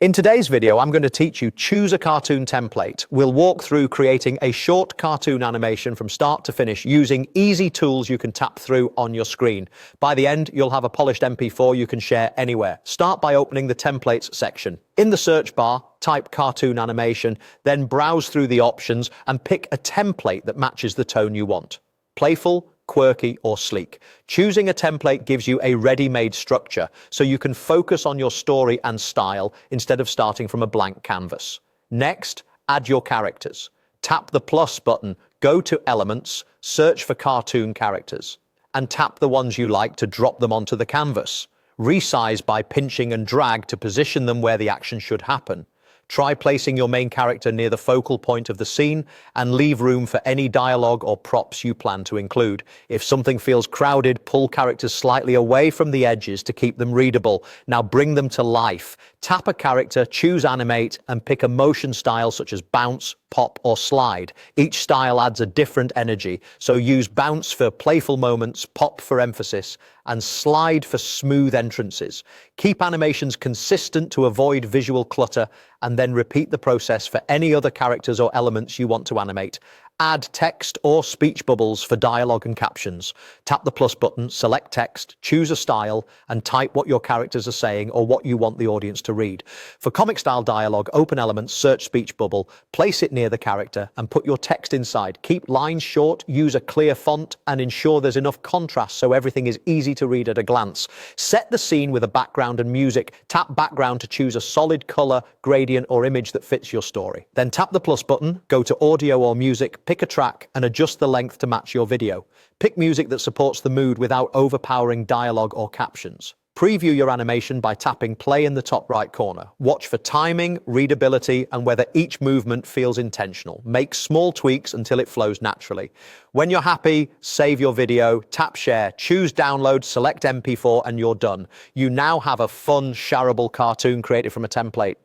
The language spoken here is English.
In today's video, I'm going to teach you choose a cartoon template. We'll walk through creating a short cartoon animation from start to finish using easy tools you can tap through on your screen. By the end, you'll have a polished MP4 you can share anywhere. Start by opening the templates section. In the search bar, type cartoon animation, then browse through the options and pick a template that matches the tone you want. Playful, quirky, or sleek. Choosing a template gives you a ready-made structure, so you can focus on your story and style instead of starting from a blank canvas. Next, add your characters. Tap the plus button, go to Elements, search for cartoon characters, and tap the ones you like to drop them onto the canvas. Resize by pinching and drag to position them where the action should happen. Try placing your main character near the focal point of the scene and leave room for any dialogue or props you plan to include. If something feels crowded, pull characters slightly away from the edges to keep them readable. Now bring them to life. Tap a character, choose animate, and pick a motion style such as bounce, pop, or slide. Each style adds a different energy, so use bounce for playful moments, pop for emphasis, and slide for smooth entrances. Keep animations consistent to avoid visual clutter, and then repeat the process for any other characters or elements you want to animate. Add text or speech bubbles for dialogue and captions. Tap the plus button, select text, choose a style, and type what your characters are saying or what you want the audience to read. For comic-style dialogue, open Elements, search speech bubble, place it near the character, and put your text inside. Keep lines short, use a clear font, and ensure there's enough contrast so everything is easy to read at a glance. Set the scene with a background and music. Tap background to choose a solid color, gradient, or image that fits your story. Then tap the plus button, go to audio or music, pick a track, and adjust the length to match your video. Pick music that supports the mood without overpowering dialogue or captions. Preview your animation by tapping play in the top right corner. Watch for timing, readability, and whether each movement feels intentional. Make small tweaks until it flows naturally. When you're happy, save your video, tap share, choose download, select MP4, and you're done. You now have a fun, shareable cartoon created from a template.